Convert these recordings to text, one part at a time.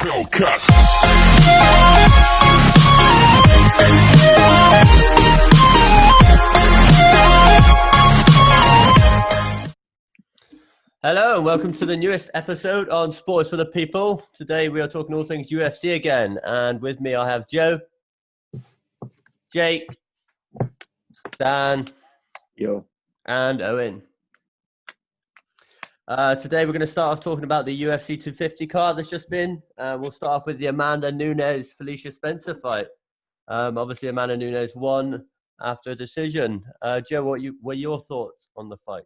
Hello and welcome to the newest episode on Sports for the People. Today we are talking all things UFC again, and with me I have Joe, Jake, Dan, and Owen. Today we're going to start off talking about the UFC 250 card that's just been. We'll start off with the Amanda Nunes-Felicia Spencer fight. Obviously Amanda Nunes won after a decision. Joe, what were your thoughts on the fight?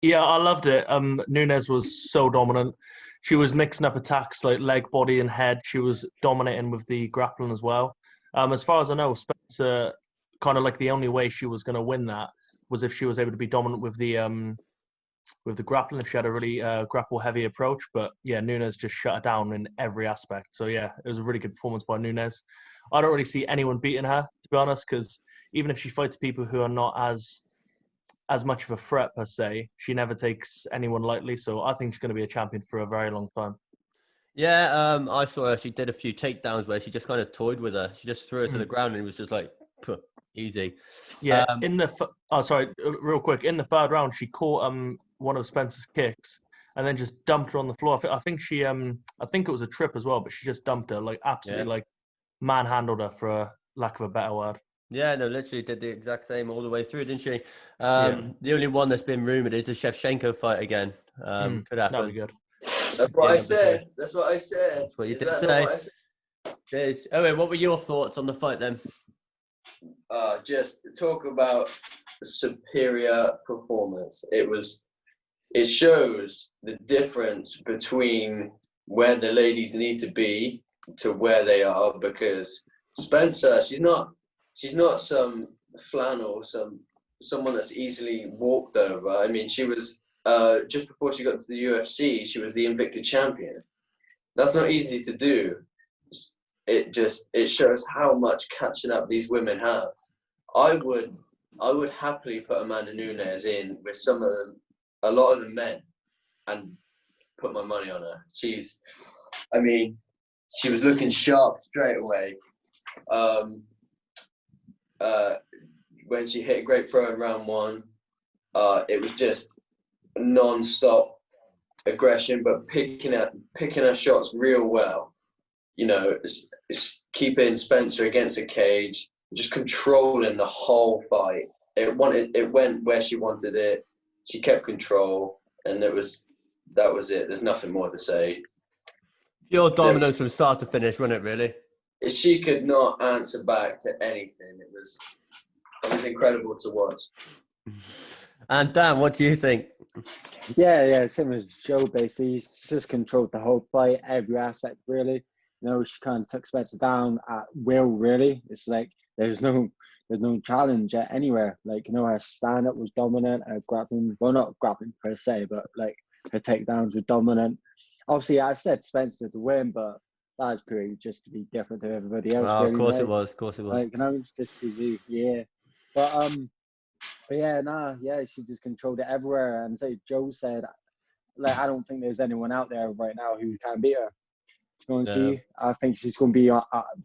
Yeah, I loved it. Nunes was so dominant. She was mixing up attacks like leg, body, and head. She was dominating with the grappling as well. As far as I know, Spencer, kind of like the only way she was going to win that was if she was able to be dominant with the grappling, if she had a really grapple-heavy approach. But yeah, Nunes just shut her down in every aspect. So yeah, it was a really good performance by Nunes. I don't really see anyone beating her, to be honest, because even if she fights people who are not as much of a threat per se, she never takes anyone lightly. So I think she's going to be a champion for a very long time. Yeah, I saw her. She did a few takedowns where she just kind of toyed with her. She just threw her to the ground and it was just like, easy. Yeah, real quick. In the third round, she caught one of Spencer's kicks and then just dumped her on the floor. I think it was a trip as well, but she just dumped her, like absolutely, like manhandled her, for a lack of a better word. Yeah, no, literally did the exact same all the way through, didn't she? The only one that's been rumoured is the Shevchenko fight again. Could happen. That'd be good. That's what I said. That's what I said. That's what you did say. Owen, what were your thoughts on the fight then? Just talk about superior performance. It shows the difference between where the ladies need to be to where they are, because Spencer, she's not some flannel, someone that's easily walked over. I mean, she was just before she got to the UFC, she was the Invicta champion. That's not easy to do. It shows how much catching up these women have. I would happily put Amanda Nunes in with a lot of the men, and put my money on her. She was looking sharp straight away. When she hit a great throw in round one, it was just non-stop aggression, but picking her shots real well. You know, it's keeping Spencer against the cage, just controlling the whole fight. It went where she wanted it. She kept control, and that was it. There's nothing more to say. Pure dominance from start to finish, wasn't it, really? She could not answer back to anything. It was incredible to watch. And Dan, what do you think? Yeah, same as Joe. Basically, she just controlled the whole fight, every aspect, really. You know, she kind of took Spencer down at will, really. It's like there's no challenge anywhere. Like, you know, her stand-up was dominant, her grappling, well, not grappling per se, but like her takedowns were dominant. Obviously, I said Spencer to win, but that was purely just to be different to everybody else. Oh, really, of course mate. It was. Of course it was. Like, you know, it's just to be, But she just controlled it everywhere. And so Joe said, like, I don't think there's anyone out there right now who can beat her. To be honest with you, I think she's going to be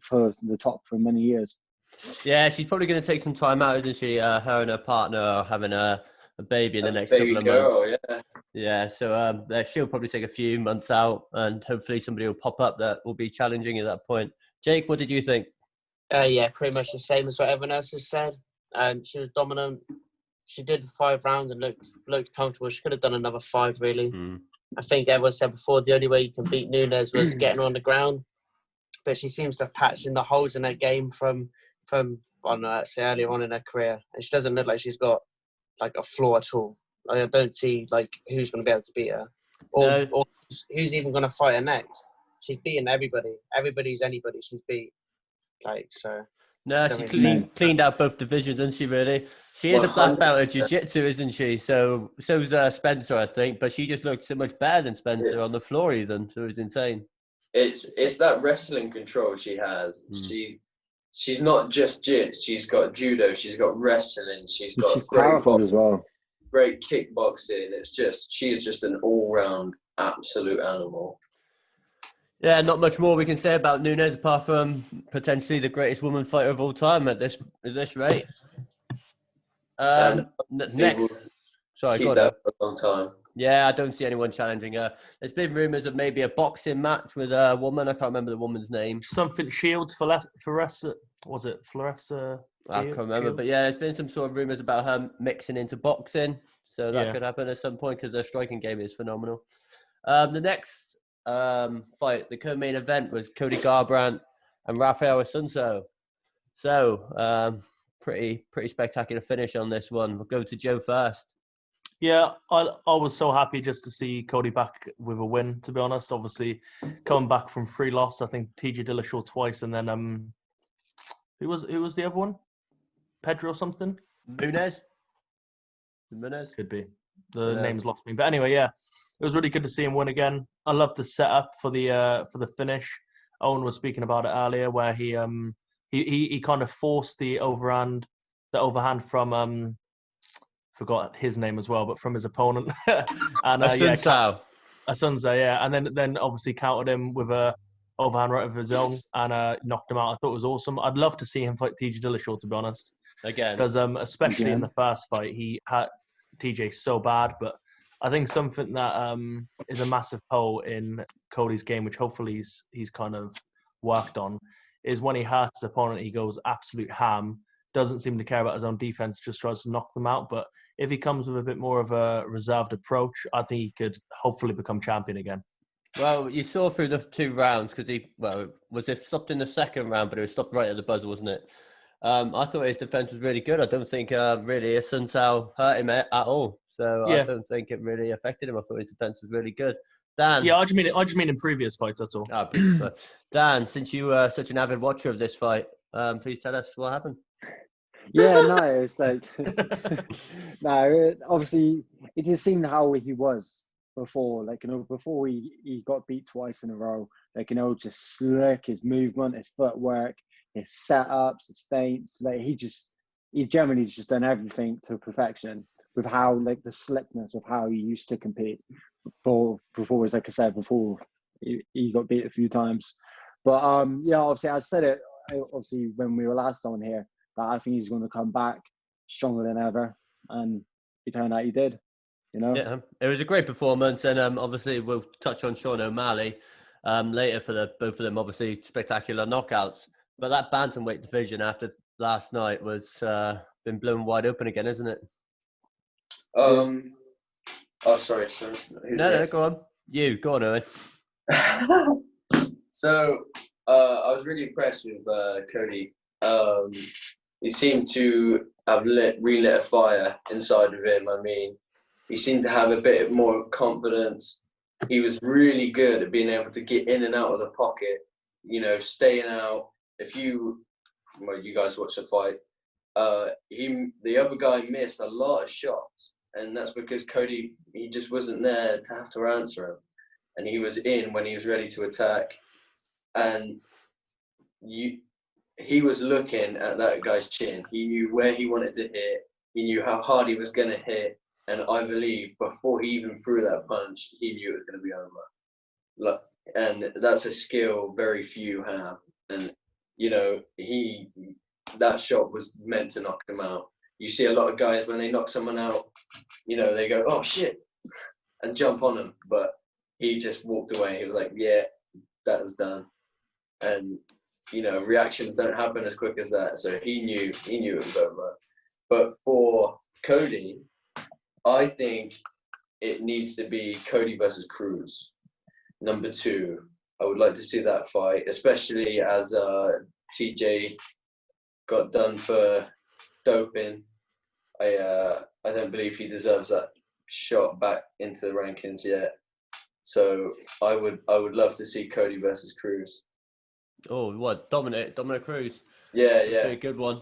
for the top for many years. Yeah, she's probably going to take some time out, isn't she? Her and her partner are having a baby in the next couple of months. Yeah, so she'll probably take a few months out, and hopefully somebody will pop up that will be challenging at that point. Jake, what did you think? Yeah, pretty much the same as what everyone else has said. She was dominant. She did 5 rounds and looked comfortable. She could have done another 5, really. I think everyone said before the only way you can beat Nunes was getting her on the ground. But she seems to have patched in the holes in her game from earlier on in her career. And she doesn't look like she's got like a flaw at all. Like, I don't see like who's going to be able to beat her, or who's even going to fight her next. She's beaten everybody. Everybody's anybody she's beat. Like, so. No, she cleaned out both divisions, isn't she, really? She is a black belt at jiu-jitsu, isn't she? So's Spencer, I think, but she just looked so much better than Spencer on the floor even, so it was insane. It's that wrestling control she has. She's not just jits, she's got judo, she's got wrestling, she's powerful as well. Great kickboxing. She is just an all-round absolute animal. Yeah, not much more we can say about Nunes apart from potentially the greatest woman fighter of all time at this rate. And Next, sorry, keep that for a long time. Yeah, I don't see anyone challenging her. There's been rumours of maybe a boxing match with a woman. I can't remember the woman's name. Something Shields, Floressa, was it Floressa? I can't remember, but yeah, there's been some sort of rumours about her mixing into boxing. So that could happen at some point because her striking game is phenomenal. The next fight, the co-main event, was Cody Garbrandt and Rafael Assunção. So pretty spectacular finish on this one. We'll go to Joe first. Yeah, I was so happy just to see Cody back with a win, to be honest. Obviously, coming back from 3 losses, I think TJ Dillashaw twice, and then who was the other one? Pedro something? Nunes? Could be. The name's lost me. But anyway, yeah, it was really good to see him win again. I love the setup for the finish. Owen was speaking about it earlier, where he kind of forced the overhand from forgot his name as well, but from his opponent. And Assunção. Assunção, yeah. And then obviously countered him with a overhand right of his own and knocked him out. I thought it was awesome. I'd love to see him fight TJ Dillashaw, to be honest. Again. Because especially in the first fight, he had TJ so bad. But I think something that is a massive hole in Cody's game, which hopefully he's kind of worked on, is when he hurts his opponent, he goes absolute ham. Doesn't seem to care about his own defense, just tries to knock them out. But if he comes with a bit more of a reserved approach, I think he could hopefully become champion again. Well, you saw through the 2 rounds because was it stopped in the second round, but it was stopped right at the buzzer, wasn't it? I thought his defense was really good. I don't think really Assunção hurt him at all. So I don't think it really affected him. I thought his defense was really good. Dan. Yeah, I just mean in previous fights. That's all. Dan, since you were such an avid watcher of this fight, please tell us what happened. Yeah, no, it's like no. Obviously, it just seemed how he was before. Like, you know, before he got beat twice in a row. Like, you know, just slick, his movement, his footwork, his setups, his feints. Like, he generally just done everything to perfection with how, like, the slickness of how he used to compete before, like I said, before he got beat a few times. But yeah, obviously, I said it obviously when we were last on here, that I think he's going to come back stronger than ever, and it turned out he did. You know, yeah, it was a great performance, and obviously we'll touch on Sean O'Malley later for both of them. Obviously, spectacular knockouts, but that bantamweight division after last night was been blown wide open again, isn't it? Oh, sorry. No, go on. Go on, Owen. So I was really impressed with Cody. He seemed to have relit a fire inside of him. I mean, he seemed to have a bit more confidence. He was really good at being able to get in and out of the pocket, you know, staying out. You guys watched the fight, the other guy missed a lot of shots, and that's because Cody, he just wasn't there to have to answer him, and he was in when he was ready to attack, and he was looking at that guy's chin. He knew where he wanted to hit. He knew how hard he was going to hit. And I believe before he even threw that punch, he knew it was going to be over. And that's a skill very few have. And, you know, that shot was meant to knock him out. You see a lot of guys, when they knock someone out, you know, they go, oh, shit, and jump on them. But he just walked away. He was like, yeah, that was done. And, you know, reactions don't happen as quick as that. So he knew it was over. But for Cody, I think it needs to be Cody versus Cruz. Number 2, I would like to see that fight, especially as TJ got done for doping. I don't believe he deserves that shot back into the rankings yet. So I would love to see Cody versus Cruz. Oh, what? Dominic Cruz. Yeah. Pretty good one.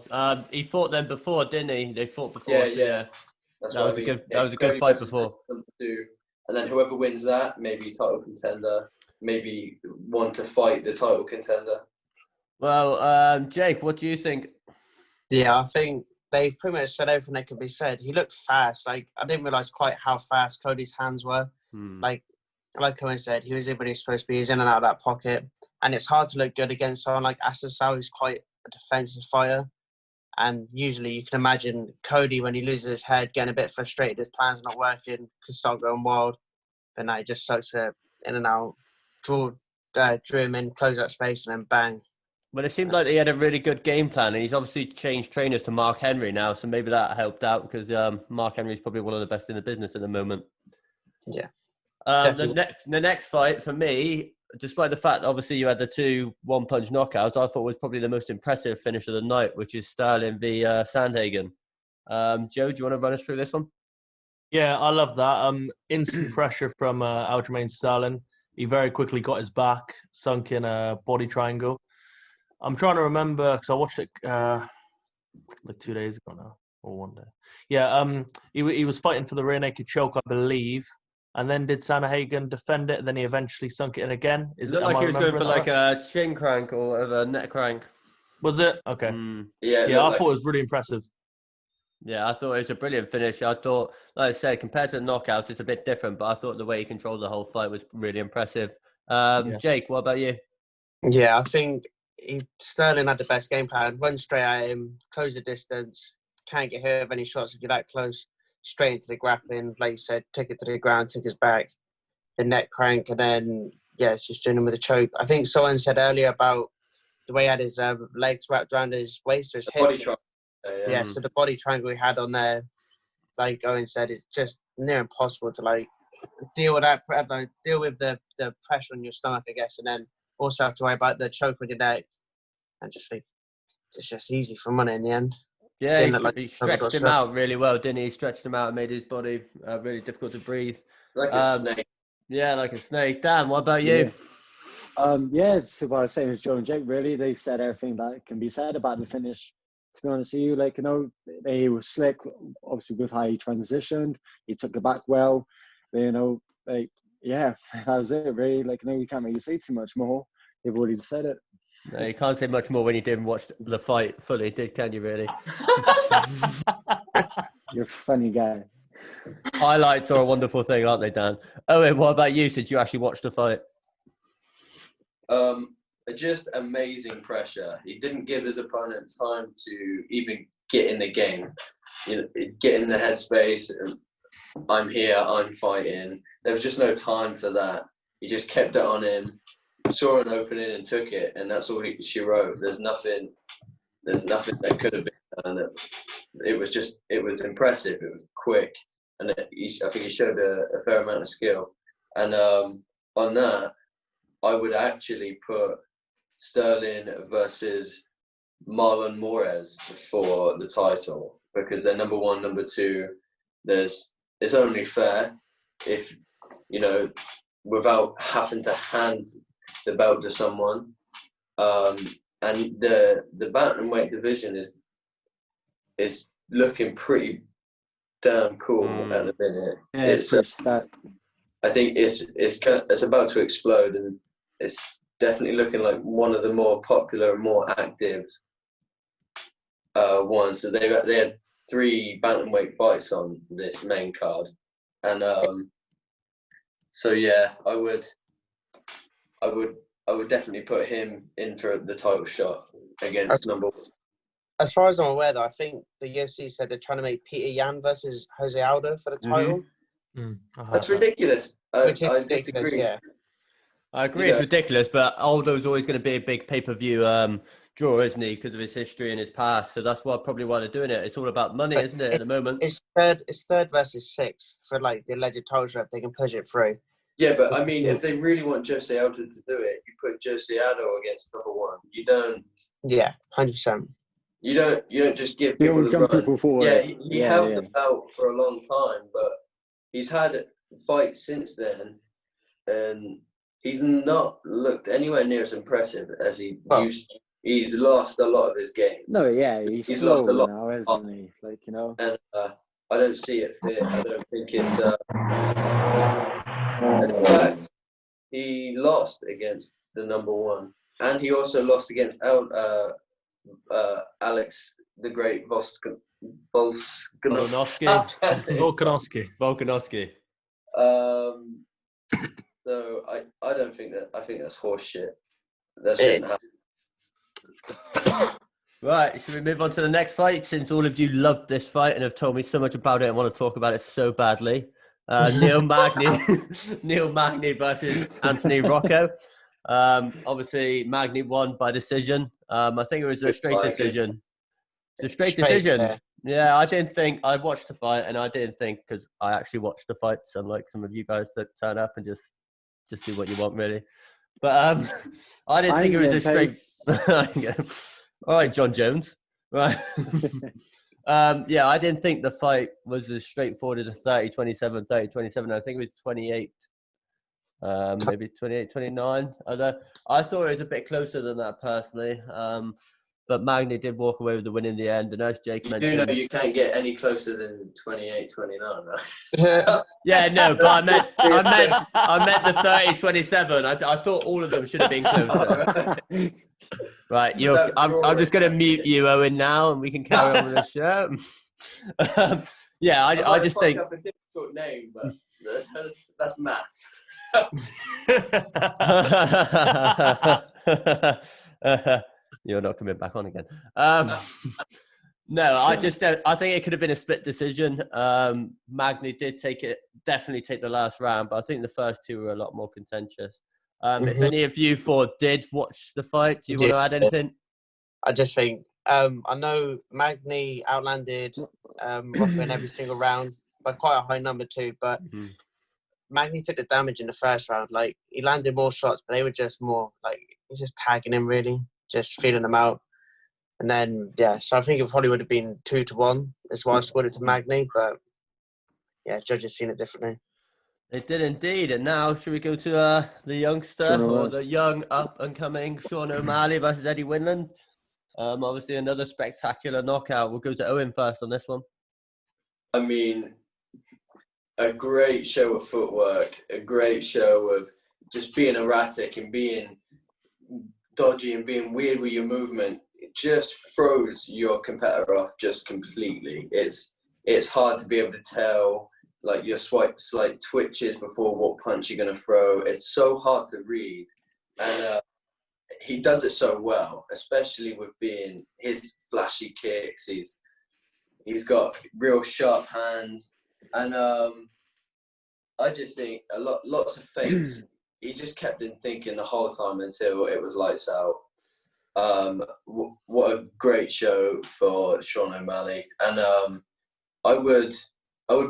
He fought them before, didn't he? They fought before. Yeah. That's that was a good fight before. Number 2, and then whoever wins that, maybe title contender, maybe want to fight the title contender. Well, Jake, what do you think? Yeah, I think they've pretty much said everything that could be said. He looked fast. Like, I didn't realise quite how fast Cody's hands were. Like, like Owen said, he was in when he was supposed to be. He's in and out of that pocket. And it's hard to look good against someone like Asasau, who's quite a defensive fighter. And usually you can imagine Cody, when he loses his head, getting a bit frustrated, his plan's not working, can start going wild. But now he just starts to in and out, drew him in, close that space, and then bang. Well, it seemed like he had a really good game plan, and he's obviously changed trainers to Mark Henry now, so maybe that helped out because Mark Henry is probably one of the best in the business at the moment. Yeah. The next fight for me, despite the fact that obviously you had the 2 one-punch knockouts, I thought was probably the most impressive finish of the night, which is Sterling v Sandhagen. Joe, do you want to run us through this one? Yeah, I love that. Instant pressure from Aljamain Sterling. He very quickly got his back, sunk in a body triangle. I'm trying to remember because I watched it like 2 days ago now, or one day. Yeah, he was fighting for the rear naked choke, I believe, and then did Sandhagen defend it, and then he eventually sunk it in again. It looked like he was going for like a chin crank or a neck crank. Was it? Okay. Yeah, I thought it was really impressive. Yeah, I thought it was a brilliant finish. I thought, like I said, compared to the knockouts, it's a bit different, but I thought the way he controlled the whole fight was really impressive. Jake, what about you? Yeah, I think Sterling had the best game plan. Run straight at him, close the distance, can't get hit with any shots if you're that close. Straight into the grappling, like you said, took it to the ground, took his back, the neck crank, and then, it's just doing him with a choke. I think someone said earlier about the way he had his legs wrapped around his waist or his hips. Yeah, so the body triangle he had on there, like Owen said, it's just near impossible to deal with that, deal with the pressure on your stomach, I guess, and then also have to worry about the choke on your neck, and just think it's just easy for money in the end. Yeah, he stretched him out really well, didn't he? He stretched him out and made his body really difficult to breathe. Like a snake. Yeah, like a snake. Dan, what about you? It's about the same as Joe and Jake, really. They've said everything that can be said about the finish. To be honest with you, he was slick, obviously, with how he transitioned. He took it back well. That was it, really. You can't really say too much more. They've already said it. No, you can't say much more when you didn't watch the fight fully, can you, really? You're a funny guy. Highlights are a wonderful thing, aren't they, Dan? Owen, what about you, since you actually watched the fight? Just amazing pressure. He didn't give his opponent time to even get in the game, get in the headspace. I'm here, I'm fighting. There was just no time for that. He just kept it on him, saw an opening and took it, and that's all she wrote. There's nothing that could have been done. It was impressive. It was quick, and I think he showed a fair amount of skill. And on that, I would actually put Sterling versus Marlon Moraes for the title, because they're number 1, number 2. It's only fair if, without having to hand the belt to someone. And the bantamweight division is looking pretty damn cool at the minute. Yeah, it's pretty stacked. I think it's about to explode, and it's definitely looking like one of the more popular and more active ones. So they had 3 bantamweight fights on this main card, and so yeah, I would definitely put him in for the title shot against number 1. As far as I'm aware, though, I think the UFC said they're trying to make Peter Yan versus Jose Aldo for the title. That's ridiculous. I disagree. Yeah. I agree, it's ridiculous, but Aldo's always going to be a big pay-per-view draw, isn't he, because of his history and his past. So that's probably why they're doing it. It's all about money, isn't it, at the moment? It's third versus 6 for the alleged title shot. They can push it through. Yeah, but I mean, if they really want Jose Aldo to do it, you put Jose Aldo against number 1. You don't. Yeah, 100%. You don't just give people the run. People forward. Yeah, he held the belt for a long time, but he's had fights since then, and he's not looked anywhere near as impressive as he used to. He's lost a lot of his game. No, yeah, he's lost a lot now, isn't he? And I don't see it fit. I don't think it's. In fact, he lost against the number 1, and he also lost against Alex the Great Volkanovski. So So I don't think that. I think that's horse shit. That shouldn't happen. Right, should we move on to the next fight? Since all of you loved this fight and have told me so much about it and want to talk about it so badly. Neil Magny versus Anthony Rocco. Obviously, Magny won by decision. I think it was a straight decision. It's a straight decision. Yeah, I watched the fight and I didn't think, because I actually watched the fights, unlike some of you guys that turn up and just do what you want, really. But I didn't think it was a straight. All right, John Jones. Right. Yeah, I didn't think the fight was as straightforward as a 30-27, 30-27. I think it was 28, maybe 28, 29. I thought it was a bit closer than that, personally. But Magny did walk away with the win in the end. And as Jake mentioned... You know you can't get any closer than 28, 29, right? Yeah, no, but I meant the 30-27. I thought all of them should have been closer. Right, I'm just going to mute you, Owen, now, and we can carry on with the show. Yeah, I just think... Up a difficult name, but that's maths. You're not coming back on again. No, I think it could have been a split decision. Magny did definitely take the last round, but I think the first two were a lot more contentious. If any of you four did watch the fight, do you want to add anything? I just think I know Magny outlanded Rocco in every single round by quite a high number too, but Magny took the damage in the first round. Like, he landed more shots, but they were just more like, he's just tagging him, really, just feeling them out. And then, yeah, so I think it probably would have been 2-1 is why I scored it to Magny, but yeah, judges seen it differently. They did indeed. And now, should we go to the youngster or the young up-and-coming Sean O'Malley versus Eddie Winland? Obviously, another spectacular knockout. We'll go to Owen first on this one. I mean, a great show of footwork, a great show of just being erratic and being dodgy and being weird with your movement. It just throws your competitor off just completely. It's hard to be able to tell, like, your slight twitches before what punch you're going to throw. It's so hard to read. And he does it so well, especially with being his flashy kicks. He's got real sharp hands. And I just think lots of feints. He just kept in thinking the whole time until it was lights out. What a great show for Sean O'Malley. And I would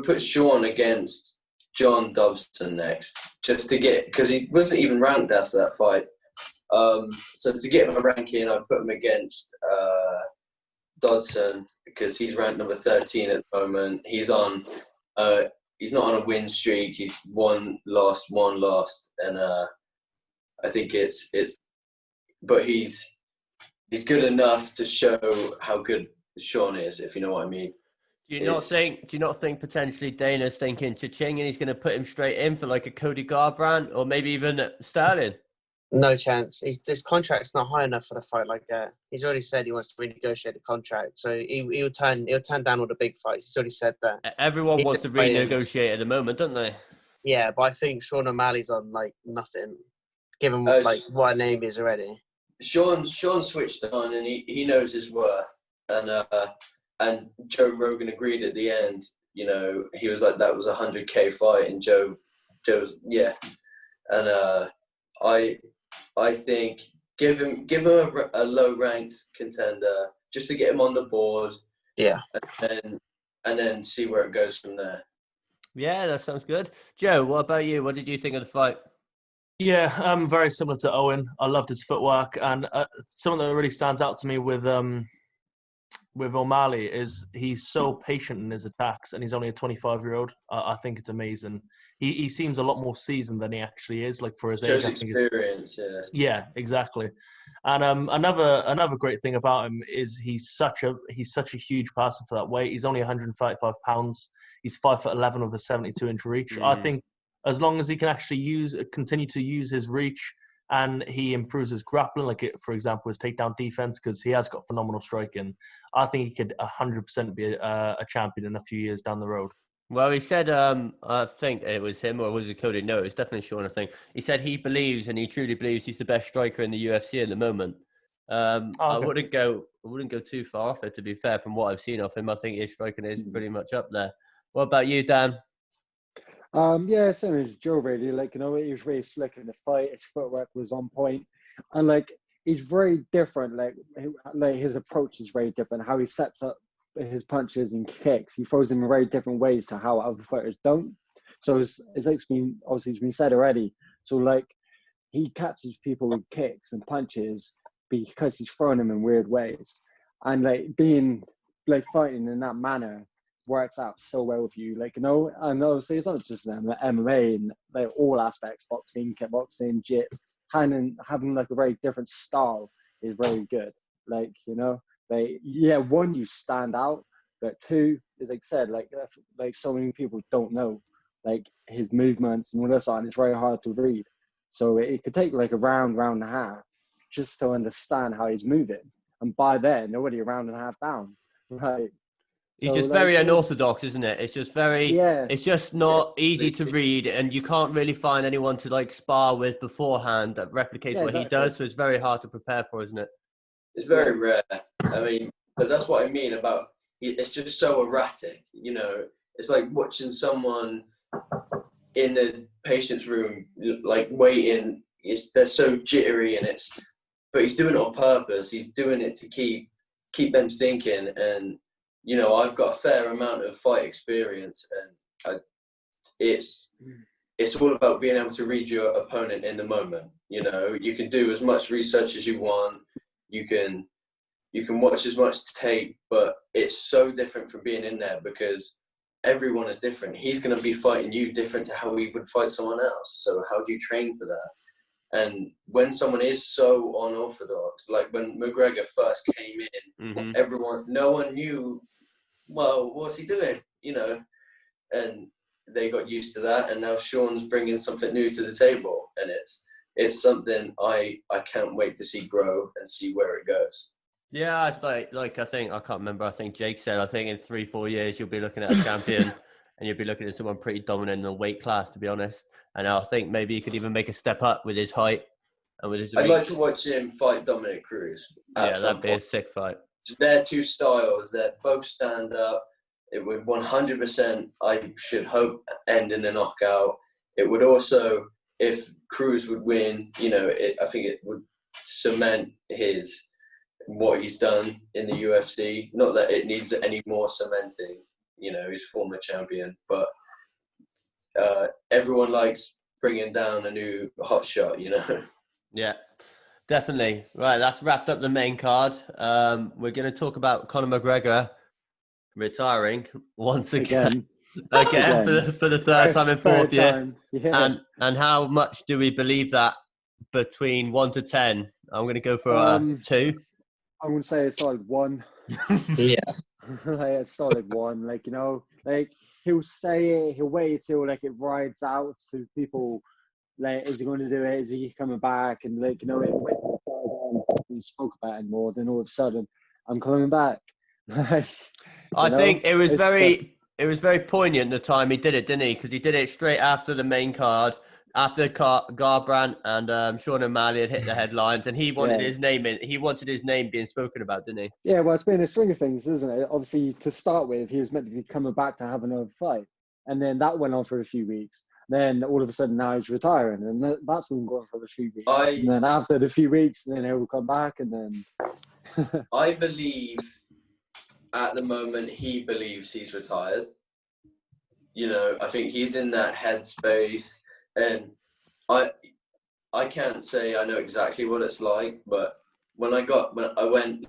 put Sean against John Dobson next, just to get, because he wasn't even ranked after that fight. So to get him a ranking, I'd put him against Dodson, because he's ranked number 13 at the moment. He's on. He's not on a win streak. He's one lost, and I think but he's good enough to show how good Sean is, if you know what I mean. Do you not think potentially Dana's thinking cha-ching and he's going to put him straight in for like a Cody Garbrandt or maybe even Sterling? No chance. His contract's not high enough for the fight like that. He's already said he wants to renegotiate the contract, so he'll turn down all the big fights. He's already said that. Everyone wants to renegotiate at the moment, don't they? Yeah, but I think Sean O'Malley's on like nothing, given like what a name is already. Sean switched on and he knows his worth, and Joe Rogan agreed at the end. You know, he was like, that was a 100K fight, and Joe's yeah, and I think give him a low ranked contender just to get him on the board. Yeah, and then see where it goes from there. Yeah, that sounds good. Joe, what about you? What did you think of the fight? Yeah, very similar to Owen. I loved his footwork, and something that really stands out to me with O'Malley is he's so patient in his attacks, and he's only a 25-year-old. I think it's amazing. He seems a lot more seasoned than he actually is, like for his age. Experience, yeah, exactly. And another great thing about him is he's such a huge person for that weight. He's only 135 pounds. He's 5'11" with a 72-inch reach. I think as long as he can actually continue to use his reach, and he improves his grappling, for example, his takedown defense, because he has got phenomenal striking, I think he could 100% be a champion in a few years down the road. Well, he said, I think it was him, or was it Cody? No, it was definitely Sean, I think. He said he believes, and he truly believes, he's the best striker in the UFC at the moment. Okay. I wouldn't go too far off it, to be fair, from what I've seen of him. I think his striking is pretty much up there. What about you, Dan? Yeah, same as Joe, really. Like, he was really slick in the fight. His footwork was on point. And, like, he's very different. Like his approach is very different. How he sets up his punches and kicks, he throws them in very different ways to how other fighters don't. So it's like it's been said already. So, like, he catches people with kicks and punches because he's throwing them in weird ways. And, like, fighting in that manner works out so well with you. Like, and obviously it's not just MMA and like all aspects, boxing, kickboxing, jits, kind of having like a very different style is very good. Like, one, you stand out, but two, as I said, like so many people don't know like his movements and all that, and it's very hard to read. So it could take like a round and a half just to understand how he's moving. And by then, already a round and a half down. Right. He's just very unorthodox, isn't it? It's just it's just not easy to read, and you can't really find anyone to like spar with beforehand that replicates what he does. So it's very hard to prepare for, isn't it? It's very rare. I mean, but that's what I mean about it's just so erratic. It's like watching someone in the patient's room, like waiting. They're so jittery, but he's doing it on purpose. He's doing it to keep them thinking. And I've got a fair amount of fight experience, and it's all about being able to read your opponent in the moment. You can do as much research as you want. You can watch as much tape, but it's so different from being in there because everyone is different. He's going to be fighting you different to how he would fight someone else. So how do you train for that? And when someone is so unorthodox, like when McGregor first came in, no one knew, well, what's he doing? And they got used to that. And now Sean's bringing something new to the table. And it's something I can't wait to see grow and see where it goes. Yeah, it's like I can't remember. I think Jake said, I think in 3-4 years, you'll be looking at a champion and you'll be looking at someone pretty dominant in the weight class, to be honest. And I think maybe he could even make a step up with his height and with his reach. I'd like to watch him fight Dominic Cruz. Yeah, that'd be a sick fight. They're two styles that both stand up. It would 100%, I should hope, end in a knockout. It would also, if Cruz would win, I think it would cement what he's done in the UFC. Not that it needs any more cementing. He's former champion, but everyone likes bringing down a new hot shot. Yeah, definitely. Right, that's wrapped up the main card. We're going to talk about Conor McGregor retiring once again. Again. For the third time in fourth year. Yeah. And how much do we believe that between 1 to 10? I'm going to go for 2. I'm going to say a solid 1. Yeah. Like a solid 1. Like, like he'll say it, he'll wait till like it rides out to people. Like, is he going to do it? Is he coming back? And like, he spoke about it more. Then all of a sudden, I'm coming back. I think it was very poignant the time he did it, didn't he? Because he did it straight after the main card, after Garbrandt and Sean O'Malley had hit the headlines, and he wanted his name in. He wanted his name being spoken about, didn't he? Yeah, well, it's been a string of things, isn't it? Obviously, to start with, he was meant to be coming back to have another fight, and then that went on for a few weeks. Then all of a sudden, now he's retiring, and that's been going for a few weeks. And then after the few weeks, then he'll come back, and then. I believe, at the moment, he believes he's retired. I think he's in that headspace. And I can't say I know exactly what it's like, but when I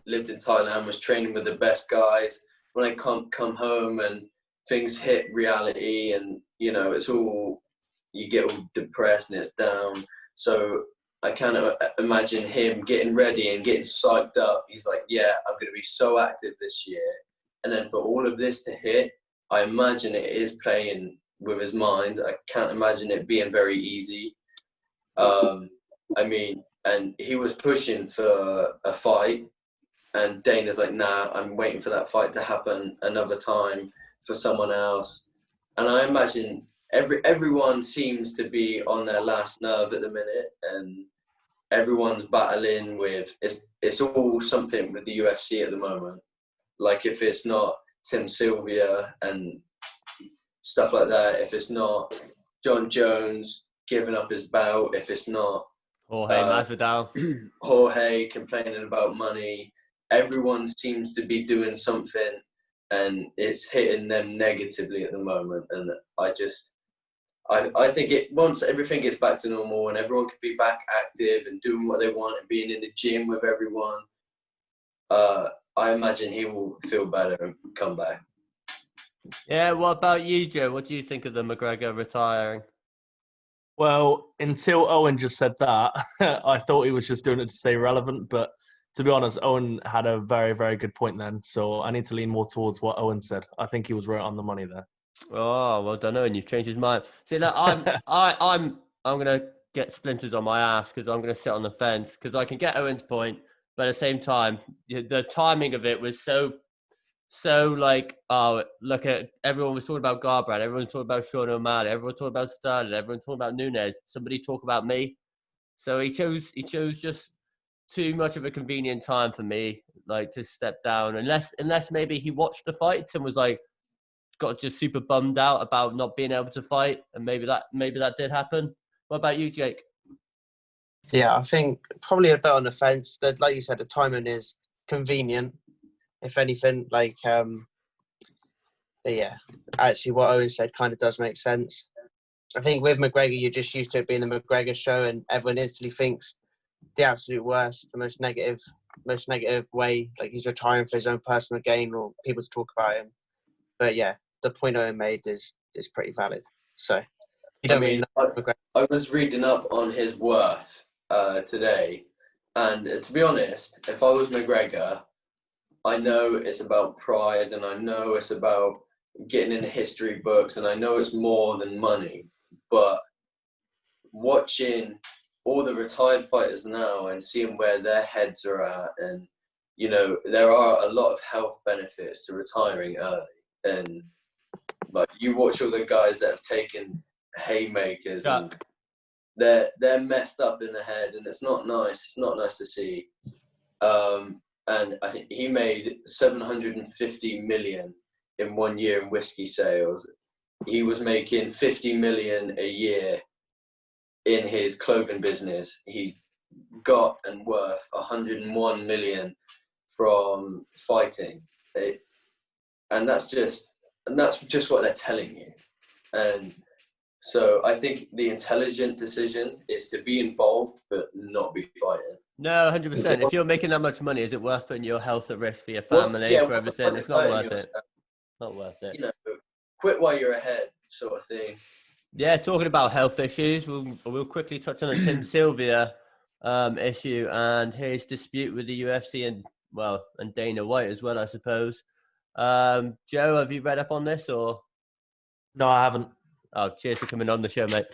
lived in Thailand, was training with the best guys. When I come home and things hit reality, and it's all, you get all depressed and it's down. So I kind of imagine him getting ready and getting psyched up. He's like, yeah, I'm going to be so active this year. And then for all of this to hit, I imagine it is playing with his mind. I can't imagine it being very easy. And he was pushing for a fight, and Dana's like, nah, I'm waiting for that fight to happen another time for someone else. and I imagine everyone seems to be on their last nerve at the minute, and everyone's battling with it's all something with the UFC at the moment. Like if it's not Tim Sylvia and stuff like that, if it's not John Jones giving up his belt, if it's not Jorge complaining about money, everyone seems to be doing something, and it's hitting them negatively at the moment. And I think once everything gets back to normal and everyone can be back active and doing what they want and being in the gym with everyone, I imagine he will feel better and come back. Yeah, what about you, Joe? What do you think of the McGregor retiring? Well, until Owen just said that, I thought he was just doing it to stay relevant. But to be honest, Owen had a very, very good point then. So I need to lean more towards what Owen said. I think he was right on the money there. Oh, well done, Owen. You've changed his mind. See, look, I'm gonna get splinters on my ass because I'm gonna sit on the fence because I can get Owen's point, but at the same time, the timing of it was so like, oh, look at everyone was talking about Garbrandt, everyone was talking about Sean O'Malley, everyone was talking about Sterling, everyone was talking about Nunes. Somebody talk about me. So he chose just too much of a convenient time for me, like to step down. Unless maybe he watched the fights and was like got just super bummed out about not being able to fight, and maybe that did happen. What about you, Jake? Yeah, I think probably a bit on the fence. That, like you said, the timing is convenient. If anything, but yeah, actually what Owen said kind of does make sense. I think with McGregor, you're just used to it being the McGregor show, and everyone instantly thinks the absolute worst, the most negative way, like he's retiring for his own personal gain or people to talk about him. But yeah, the point Owen made is pretty valid. So you don't really know McGregor. I was reading up on his worth today, and to be honest, if I was McGregor, I know it's about pride, and I know it's about getting in the history books, and I know it's more than money. But watching all the retired fighters now and seeing where their heads are at, and there are a lot of health benefits to retiring early. And like you watch all the guys that have taken haymakers, and they're messed up in the head, and it's not nice. It's not nice to see. And I think he made 750 million in 1 year in whiskey sales. He was making 50 million a year in his clothing business. He's got and worth 101 million from fighting. And that's just what they're telling you. And so I think the intelligent decision is to be involved but not be fighting. No, 100%. If you're making that much money, is it worth putting your health at risk for your family, for everything? It's not worth it. Not worth it. Quit while you're ahead, sort of thing. Yeah, talking about health issues, we'll quickly touch on the Tim Sylvia issue and his dispute with the UFC and Dana White as well, I suppose. Joe, have you read up on this or? No, I haven't. Oh, cheers for coming on the show, mate.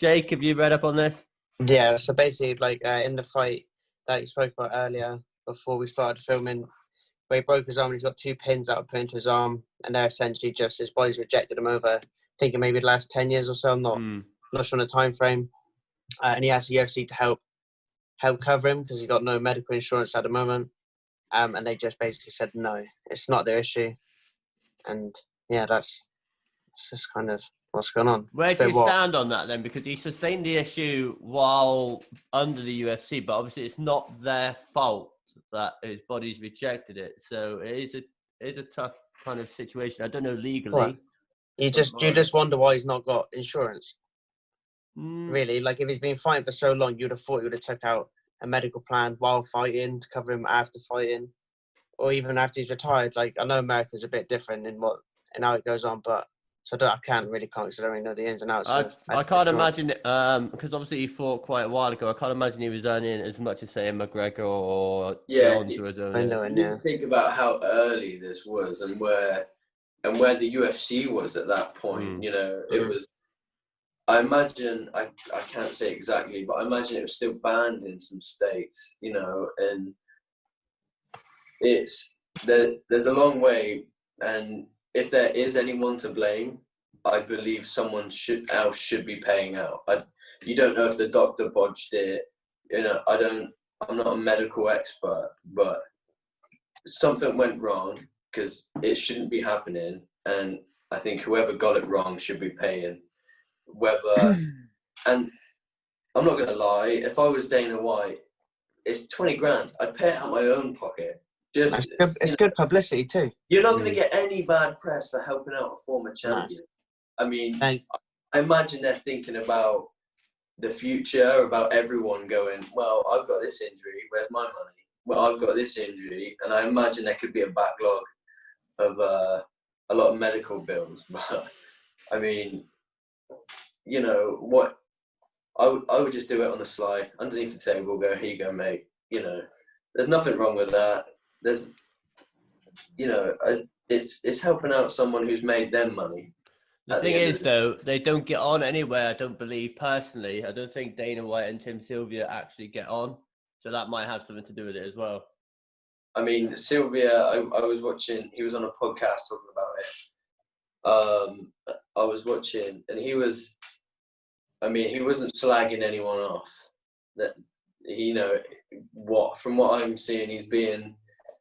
Jake, have you read up on this? Yeah, so basically, in the fight that you spoke about earlier, before we started filming, where he broke his arm, and he's got 2 pins that were put into his arm, and they're essentially just his body's rejected him over, thinking maybe the last 10 years or so. I'm not sure on the time frame. And he asked the UFC to help cover him because he's got no medical insurance at the moment. And they just basically said no, it's not their issue. And yeah, that's just kind of what's going on. Where do you stand on that then? Because he sustained the issue while under the UFC, but obviously it's not their fault that his body's rejected it. So it is a tough kind of situation. I don't know legally. Right. You just wonder why he's not got insurance. Really, like if he's been fighting for so long, you'd have thought he would have took out a medical plan while fighting to cover him after fighting, or even after he's retired. Like I know America's a bit different in how it goes on, but. So I can't because I don't really know the ins and outs. I can't imagine, because obviously he fought quite a while ago. I can't imagine he was earning as much as, say, McGregor or Jones was earning. You think about how early this was and where the UFC was at that point. It was. I imagine I can't say exactly, but I imagine it was still banned in some states. And there's a long way and. if there is anyone to blame, I believe someone else should be paying out. You don't know if the doctor bodged it. You know, I'm not a medical expert, but something went wrong because it shouldn't be happening. And I think whoever got it wrong should be paying. And I'm not going to lie, if I was Dana White, it's 20 grand. I'd pay it out of my own pocket. It's good publicity too. You're not going to get any bad press for helping out a former champion. No. I mean, I imagine they're thinking about the future, about everyone going, well, I've got this injury, where's my money? Well, I've got this injury, and I imagine there could be a backlog of a lot of medical bills. But, I mean, you know, what I would just do it on the sly, underneath the table, go, here you go, mate. You know, there's nothing wrong with that. There's, you know, it's helping out someone who's made them money. The thing is, though, they don't get on anywhere, I don't believe, personally. I don't think Dana White and Tim Sylvia actually get on. So that might have something to do with it as well. I mean, Sylvia, I was watching, he was on a podcast talking about it. I was watching, and he wasn't slagging anyone off. That, you know, from what I'm seeing, he's being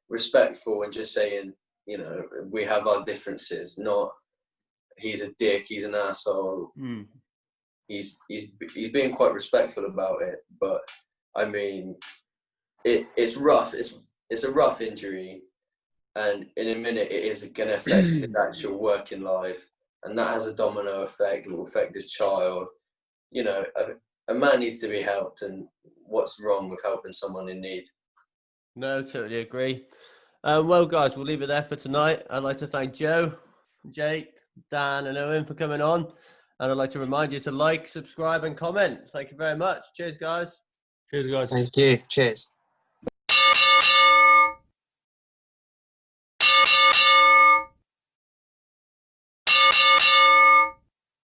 respectful and just saying, you know, we have our differences, not he's a dick, he's an asshole. He's being quite respectful about it, but I mean, it's rough. It's a rough injury, and in a minute it is going to affect his actual working life, and that has a domino effect. It will affect his child. You know, a man needs to be helped, and what's wrong with helping someone in need? No, totally agree. Well, guys, we'll leave it there for tonight. I'd like to thank Joe, Jake, Dan, and Owen for coming on. And I'd like to remind you to like, subscribe, and comment. Thank you very much. Cheers, guys. Cheers, guys. Thank you. Cheers.